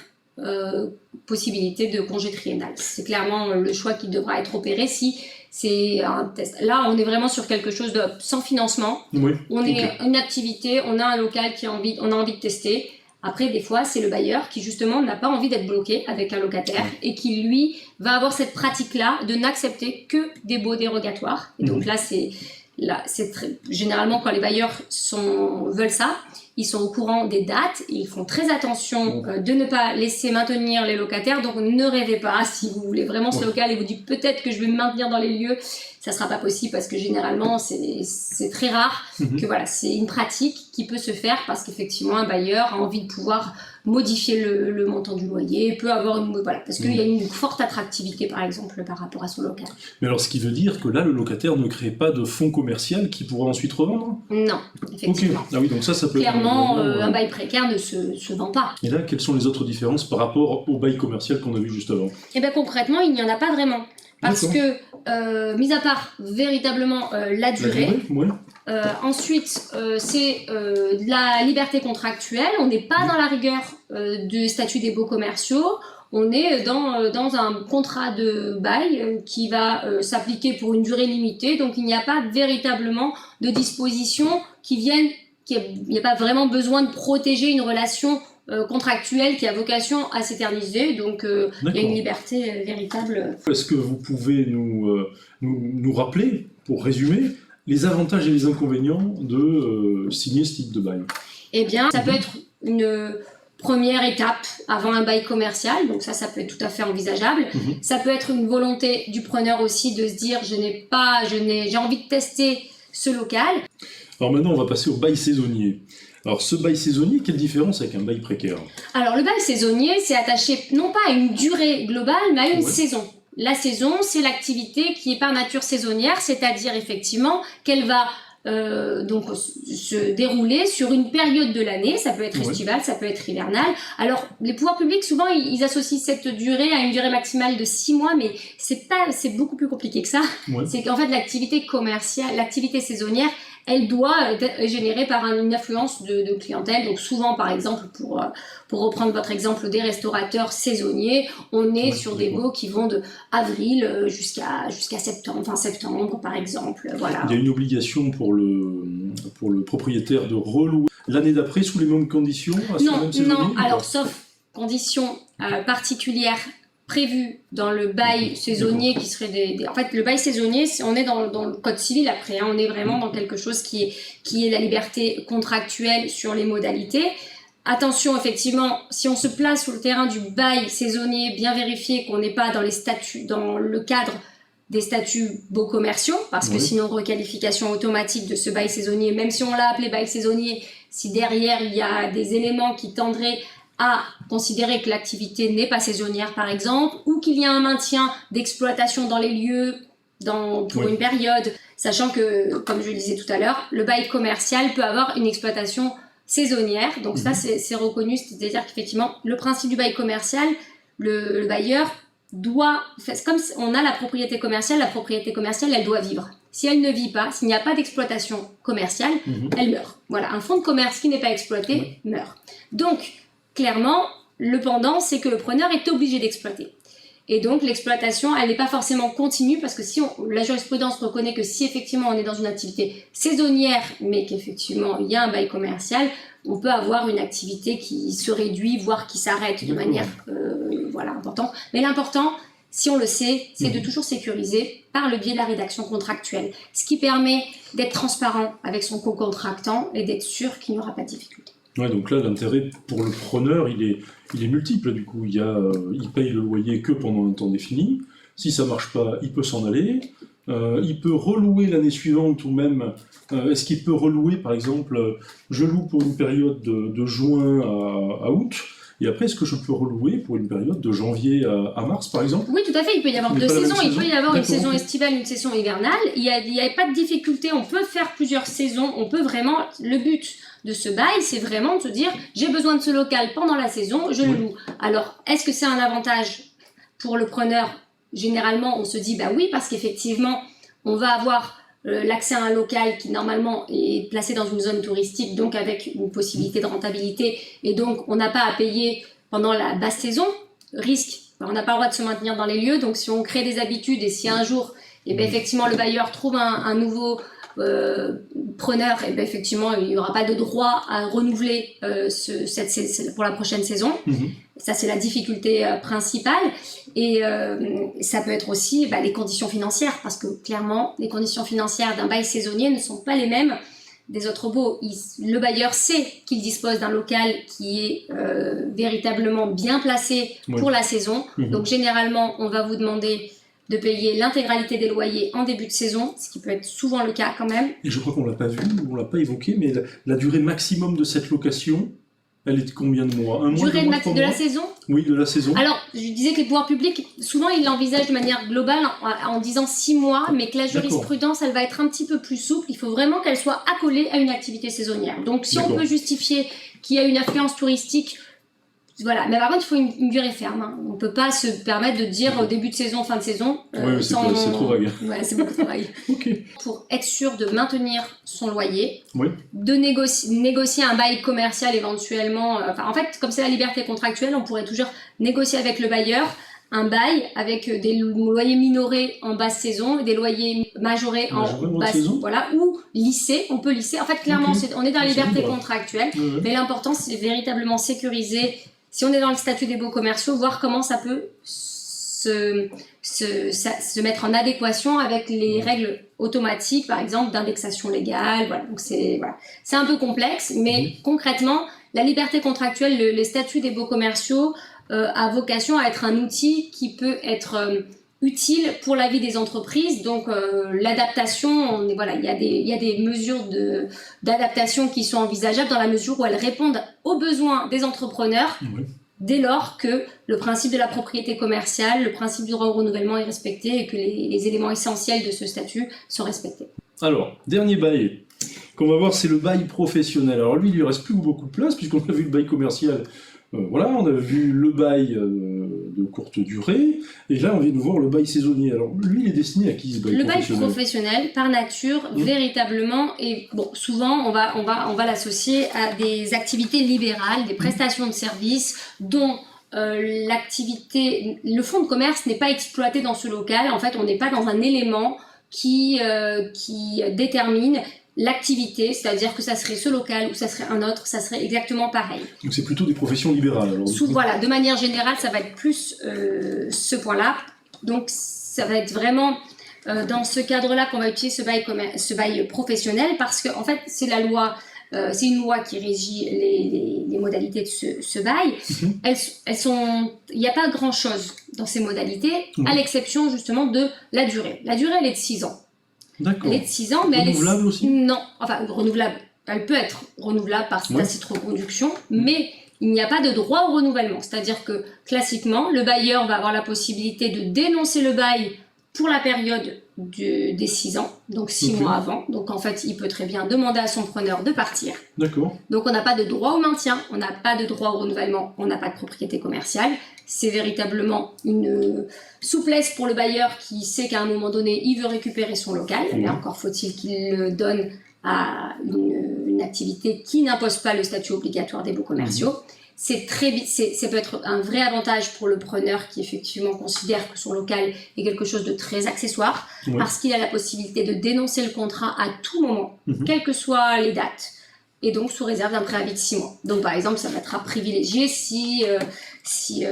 possibilité de congé triennal. C'est clairement le choix qui devra être opéré si c'est un test. Là, on est vraiment sur quelque chose de sans financement. On est une activité, on a un local on a envie de tester. Après, des fois, c'est le bailleur qui, justement, n'a pas envie d'être bloqué avec un locataire et qui, lui, va avoir cette pratique-là de n'accepter que des baux dérogatoires. Et donc là, généralement, quand les bailleurs veulent ça, ils sont au courant des dates, ils font très attention de ne pas laisser maintenir les locataires, donc ne rêvez pas, si vous voulez vraiment ce local et vous dites peut-être que je vais me maintenir dans les lieux, ça sera pas possible parce que généralement c'est très rare que voilà, c'est une pratique qui peut se faire parce qu'effectivement un bailleur a envie de pouvoir modifier le montant du loyer, peut avoir parce qu'il y a une forte attractivité par exemple par rapport à son local. Mais alors ce qui veut dire que là le locataire ne crée pas de fonds commercial qu'il pourra ensuite revendre? Non, effectivement. Ah oui, donc ça peut clairement un bail précaire ne se vend pas. Et là, quelles sont les autres différences par rapport au bail commercial qu'on a vu juste avant? Eh bien concrètement, il n'y en a pas vraiment. Parce que, mis à part véritablement la durée, ensuite c'est de la liberté contractuelle, on n'est pas dans la rigueur du statut des baux commerciaux, on est dans un contrat de bail qui va s'appliquer pour une durée limitée, donc il n'y a pas véritablement de dispositions qui viennent, il n'y a pas vraiment besoin de protéger une relation contractuelle qui a vocation à s'éterniser, donc il y a une liberté véritable. Est-ce que vous pouvez nous rappeler, pour résumer, les avantages et les inconvénients de signer ce type de bail? Eh bien, ça peut être une première étape avant un bail commercial, donc ça peut être tout à fait envisageable. Ça peut être une volonté du preneur aussi de se dire j'ai envie de tester ce local. Alors maintenant, on va passer au bail saisonnier. Alors ce bail saisonnier, quelle différence avec un bail précaire? Alors le bail saisonnier, c'est attaché non pas à une durée globale, mais à une saison. La saison, c'est l'activité qui est par nature saisonnière, c'est-à-dire effectivement qu'elle va donc se dérouler sur une période de l'année, ça peut être estivale, ça peut être hivernale. Alors les pouvoirs publics souvent ils associent cette durée à une durée maximale de 6 mois, mais c'est beaucoup plus compliqué que ça. C'est qu'en fait l'activité commerciale, l'activité saisonnière, elle doit être générée par une affluence de clientèle. Donc souvent, par exemple, pour reprendre votre exemple des restaurateurs saisonniers, on est sur des baux qui vont de avril jusqu'à septembre, fin septembre, par exemple. Voilà. Il y a une obligation pour le propriétaire de relouer l'année d'après sous les mêmes conditions à ce même saisonnier? Non, alors sauf conditions particulières prévu dans le bail saisonnier qui serait en fait le bail saisonnier, on est dans le code civil après, on est vraiment dans quelque chose qui est la liberté contractuelle sur les modalités. Attention, effectivement, si on se place sur le terrain du bail saisonnier, bien vérifier qu'on n'est pas dans le cadre des statuts baux commerciaux, parce que sinon requalification automatique de ce bail saisonnier, même si on l'a appelé bail saisonnier, si derrière il y a des éléments qui tendraient à considérer que l'activité n'est pas saisonnière par exemple, ou qu'il y a un maintien d'exploitation dans les lieux pour une période, sachant que, comme je le disais tout à l'heure, le bail commercial peut avoir une exploitation saisonnière, donc ça c'est reconnu, c'est-à-dire qu'effectivement le principe du bail commercial, le bailleur doit, comme on a la propriété commerciale elle doit vivre. Si elle ne vit pas, s'il n'y a pas d'exploitation commerciale, elle meurt. Voilà, un fonds de commerce qui n'est pas exploité meurt. Donc clairement, le pendant, c'est que le preneur est obligé d'exploiter. Et donc, l'exploitation, elle n'est pas forcément continue parce que la jurisprudence reconnaît que si effectivement on est dans une activité saisonnière, mais qu'effectivement il y a un bail commercial, on peut avoir une activité qui se réduit, voire qui s'arrête de manière importante. Mais l'important, si on le sait, c'est de toujours sécuriser par le biais de la rédaction contractuelle, ce qui permet d'être transparent avec son co-contractant et d'être sûr qu'il n'y aura pas de difficulté. Ouais, donc là, l'intérêt pour le preneur, il est multiple, du coup. Il paye le loyer que pendant un temps défini. Si ça marche pas, il peut s'en aller. Il peut relouer l'année suivante, ou même, est-ce qu'il peut relouer, par exemple, je loue pour une période de juin à août, et après, est-ce que je peux relouer pour une période de janvier à mars, par exemple? Oui, tout à fait. Il peut y avoir deux saisons. Il peut y avoir une saison estivale, une saison hivernale. Il n'y a pas de difficulté. On peut faire plusieurs saisons. On peut vraiment... Le but de ce bail, c'est vraiment de se dire, j'ai besoin de ce local pendant la saison, je le loue. Alors, est-ce que c'est un avantage pour le preneur? Généralement, on se dit, bah oui, parce qu'effectivement, on va avoir l'accès à un local qui normalement est placé dans une zone touristique, donc avec une possibilité de rentabilité, et donc on n'a pas à payer pendant la basse saison. Risque, on n'a pas le droit de se maintenir dans les lieux, donc si on crée des habitudes et si un jour, et ben effectivement le bailleur trouve un nouveau preneur, et ben effectivement il n'y aura pas de droit à renouveler pour la prochaine saison. Ça c'est la difficulté principale. Et ça peut être aussi les conditions financières, parce que clairement les conditions financières d'un bail saisonnier ne sont pas les mêmes des autres baux. Le bailleur sait qu'il dispose d'un local qui est véritablement bien placé pour la saison. Donc généralement on va vous demander de payer l'intégralité des loyers en début de saison, ce qui peut être souvent le cas quand même. Et je crois qu'on l'a pas vu, on l'a pas évoqué, mais la durée maximum de cette location, elle est de combien de mois? Un mois, durée de la saison? Oui, de la saison. Alors, je disais que les pouvoirs publics, souvent, ils l'envisagent de manière globale en disant 6 mois, mais que la jurisprudence, elle va être un petit peu plus souple. Il faut vraiment qu'elle soit accolée à une activité saisonnière. Donc, si on peut justifier qu'il y a une affluence touristique, voilà. Mais par contre, il faut une durée ferme. On ne peut pas se permettre de dire au début de saison, fin de saison. Oui, c'est trop vague. Ouais, c'est beaucoup trop vague. Pour être sûr de maintenir son loyer, de négocier un bail commercial éventuellement. En fait, comme c'est la liberté contractuelle, on pourrait toujours négocier avec le bailleur un bail avec des loyers minorés en basse saison et des loyers majorés en basse saison. Voilà, ou lisser, on peut lisser. En fait, clairement, on est dans la liberté contractuelle, mais l'important, c'est véritablement sécuriser. Si on est dans le statut des baux commerciaux, voir comment ça peut se mettre en adéquation avec les règles automatiques, par exemple, d'indexation légale. Voilà. Donc c'est un peu complexe, mais concrètement, la liberté contractuelle, les statuts des baux commerciaux a vocation à être un outil qui peut être utile pour la vie des entreprises. Donc l'adaptation, il y a des mesures d'adaptation qui sont envisageables dans la mesure où elles répondent aux besoins des entrepreneurs dès lors que le principe de la propriété commerciale, le principe du droit au renouvellement est respecté et que les éléments essentiels de ce statut sont respectés. Alors, dernier bail qu'on va voir, c'est le bail professionnel. Alors lui, il lui reste plus beaucoup de place puisqu'on a vu le bail commercial. On a vu le bail de courte durée, et là on vient de voir le bail saisonnier. Alors lui, il est destiné à qui, ce bail professionnel? Le bail professionnel, par nature, véritablement, et bon, souvent on va l'associer à des activités libérales, des prestations de services dont le fonds de commerce n'est pas exploité dans ce local. En fait, on n'est pas dans un élément qui détermine l'activité, c'est-à-dire que ça serait ce local ou ça serait un autre, ça serait exactement pareil. Donc c'est plutôt des professions libérales alors. Voilà, de manière générale, ça va être plus ce point-là. Donc ça va être vraiment dans ce cadre-là qu'on va utiliser ce bail professionnel, parce que en fait c'est la loi, c'est une loi qui régit les modalités de ce bail. Il n'y a pas grand-chose dans ces modalités, à l'exception justement de la durée. La durée, elle est de 6 ans. D'accord. Elle est de 6 ans, mais renouvelable aussi? Non, enfin renouvelable. Elle peut être renouvelable par tacite reconduction, mais il n'y a pas de droit au renouvellement. C'est-à-dire que classiquement, le bailleur va avoir la possibilité de dénoncer le bail pour la période des 6 ans, donc 6 mois avant. Donc en fait, il peut très bien demander à son preneur de partir. D'accord. Donc on n'a pas de droit au maintien, on n'a pas de droit au renouvellement, on n'a pas de propriété commerciale. C'est véritablement une souplesse pour le bailleur qui sait qu'à un moment donné, il veut récupérer son local. Mais encore faut-il qu'il le donne à une activité qui n'impose pas le statut obligatoire des baux commerciaux. Ça peut être un vrai avantage pour le preneur qui effectivement considère que son local est quelque chose de très accessoire, parce qu'il a la possibilité de dénoncer le contrat à tout moment, quelles que soient les dates, et donc sous réserve d'un préavis de 6 mois. Donc par exemple, ça va être à privilégier si si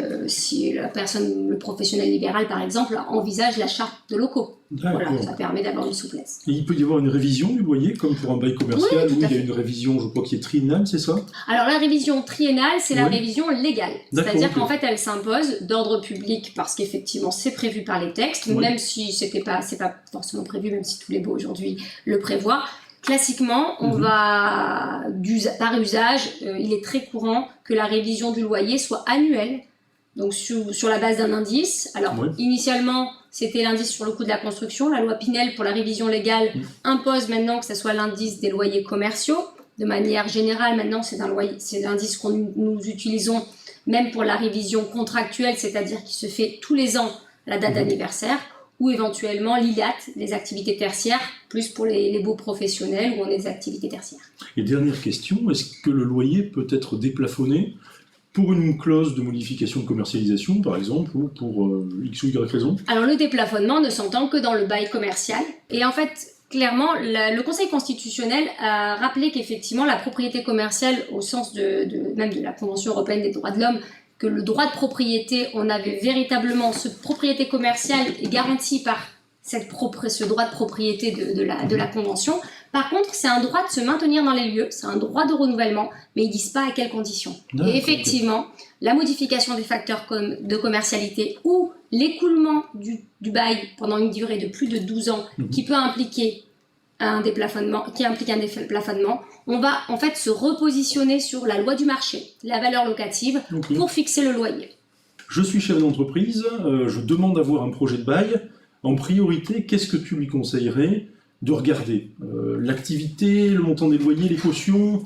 la personne, le professionnel libéral par exemple, envisage l'achat de locaux. Voilà, ça permet d'avoir une souplesse. Et il peut y avoir une révision du loyer, comme pour un bail commercial, où il y a une révision, je crois, qui est triennale, c'est ça? Alors la révision triennale, c'est la révision légale. C'est-à-dire qu'en fait, elle s'impose d'ordre public parce qu'effectivement, c'est prévu par les textes, même si c'est pas forcément prévu, même si tous les baux aujourd'hui le prévoient. Classiquement, on va, par usage, il est très courant que la révision du loyer soit annuelle, donc sur la base d'un indice. Alors, initialement, c'était l'indice sur le coût de la construction. La loi Pinel, pour la révision légale, impose maintenant que ce soit l'indice des loyers commerciaux. De manière générale, maintenant, c'est l'indice que nous utilisons même pour la révision contractuelle, c'est-à-dire qui se fait tous les ans à la date d'anniversaire, ou éventuellement l'ILAT, les activités tertiaires, plus pour les baux professionnels ou les activités tertiaires. Et dernière question, est-ce que le loyer peut être déplafonné pour une clause de modification de commercialisation, par exemple, ou pour X ou Y raison? Alors le déplafonnement ne s'entend que dans le bail commercial. Et en fait, clairement, le Conseil constitutionnel a rappelé qu'effectivement, la propriété commerciale, au sens même de la Convention européenne des droits de l'homme, que le droit de propriété, on avait véritablement, cette propriété commerciale est garantie par ce droit de propriété de la Convention. Par contre, c'est un droit de se maintenir dans les lieux, c'est un droit de renouvellement, mais ils ne disent pas à quelles conditions. Et effectivement, la modification des facteurs de commercialité ou l'écoulement du bail pendant une durée de plus de 12 ans qui peut impliquer un déplafonnement, on va en fait se repositionner sur la loi du marché, la valeur locative, pour fixer le loyer. Je suis chef d'entreprise, je demande à voir un projet de bail. En priorité, qu'est-ce que tu lui conseillerais de regarder? L'activité, le montant des loyers, les cautions?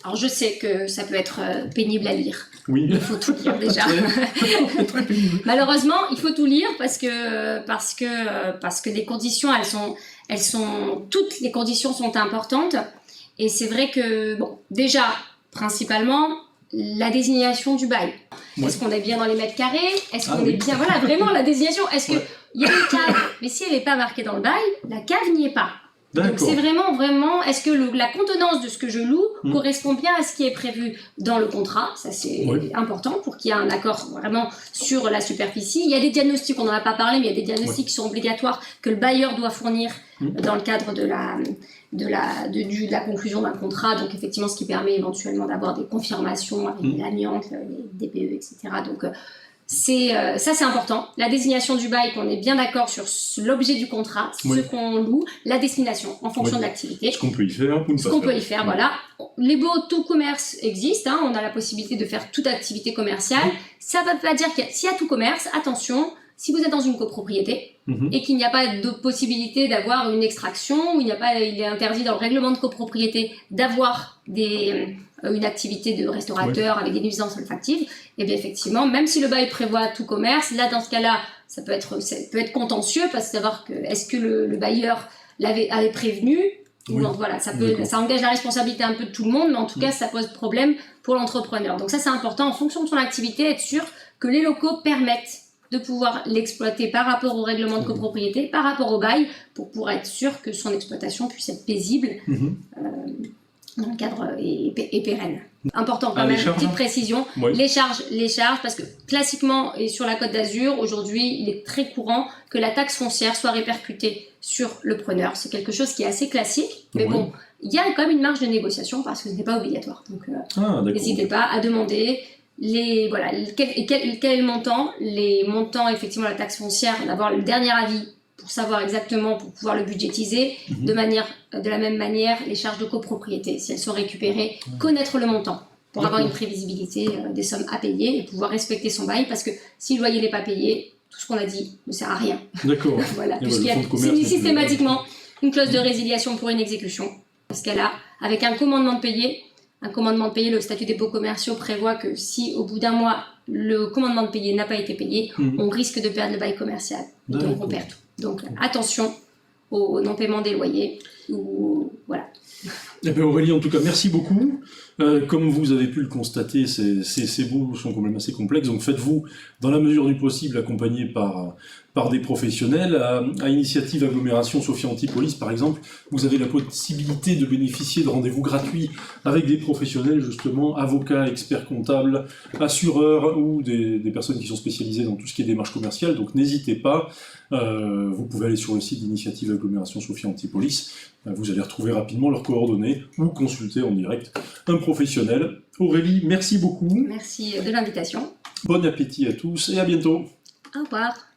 Alors je sais que ça peut être pénible à lire. Oui. Il faut tout lire déjà. Malheureusement, il faut tout lire parce que les conditions, toutes les conditions sont importantes. Et c'est vrai que, déjà, principalement, la désignation du bail. Est-ce qu'on est bien dans les mètres carrés? Est-ce qu'on est bien... Voilà, vraiment, la désignation. Est-ce qu'il y a une cave? Mais si elle n'est pas marquée dans le bail, la cave n'y est pas. Donc c'est vraiment, est-ce que la contenance de ce que je loue correspond bien à ce qui est prévu dans le contrat? Ça c'est important pour qu'il y ait un accord vraiment sur la superficie. Il y a des diagnostics, on n'en a pas parlé, mais il y a des diagnostics qui sont obligatoires que le bailleur doit fournir dans le cadre de la conclusion d'un contrat. Donc effectivement, ce qui permet éventuellement d'avoir des confirmations avec l'amiante, les DPE, etc. Donc ça c'est important. La désignation du bail, qu'on est bien d'accord sur l'objet du contrat, ce qu'on loue, la destination en fonction de l'activité. Ce qu'on peut y faire ou ne pas faire. Ce qu'on peut y faire, voilà. Les baux tout commerce existent, on a la possibilité de faire toute activité commerciale. Ça ne veut pas dire qu'il y a, s'il y a tout commerce, attention, si vous êtes dans une copropriété et qu'il n'y a pas de possibilité d'avoir une extraction, il est interdit dans le règlement de copropriété d'avoir une activité de restaurateur avec des nuisances olfactives, et bien effectivement, même si le bail prévoit tout commerce, là dans ce cas-là, ça peut être contentieux parce que savoir est-ce que le bailleur avait prévenu. Donc voilà, ça engage la responsabilité un peu de tout le monde, mais en tout cas, ça pose problème pour l'entrepreneur. Donc ça, c'est important, en fonction de son activité, être sûr que les locaux permettent de pouvoir l'exploiter par rapport au règlement de copropriété, par rapport au bail, pour être sûr que son exploitation puisse être paisible dans le cadre et pérenne. Important quand même, petite précision, les charges, parce que classiquement, et sur la Côte d'Azur, aujourd'hui, il est très courant que la taxe foncière soit répercutée sur le preneur. C'est quelque chose qui est assez classique, mais bon, il y a quand même une marge de négociation parce que ce n'est pas obligatoire. Donc n'hésitez pas à demander quel est le montant, les montants effectivement la taxe foncière, d'avoir le dernier avis pour savoir exactement, pour pouvoir le budgétiser, de la même manière, les charges de copropriété, si elles sont récupérées, connaître le montant pour avoir une prévisibilité des sommes à payer et pouvoir respecter son bail, parce que si le loyer n'est pas payé, tout ce qu'on a dit ne sert à rien. D'accord. Voilà, puisqu'il y a systématiquement une clause de résiliation pour une exécution, parce qu'elle a, avec un commandement de payer, le statut des baux commerciaux prévoit que si au bout d'un mois, le commandement de payer n'a pas été payé, on risque de perdre le bail commercial. Donc on perd tout. Donc attention au non-paiement des loyers. Voilà. Eh bien Aurélie, en tout cas, merci beaucoup. Comme vous avez pu le constater, ces bouts sont quand même assez complexes, donc faites-vous, dans la mesure du possible, accompagner par des professionnels. À Initiative Agglomération Sophia Antipolis, par exemple, vous avez la possibilité de bénéficier de rendez-vous gratuits avec des professionnels, justement, avocats, experts comptables, assureurs ou des personnes qui sont spécialisées dans tout ce qui est démarche commerciale, donc n'hésitez pas. Vous pouvez aller sur le site d'Initiative Agglomération Sophia Antipolis, vous allez retrouver rapidement leurs coordonnées ou consulter en direct un professionnel. Aurélie, merci beaucoup. Merci de l'invitation. Bon appétit à tous et à bientôt. Au revoir.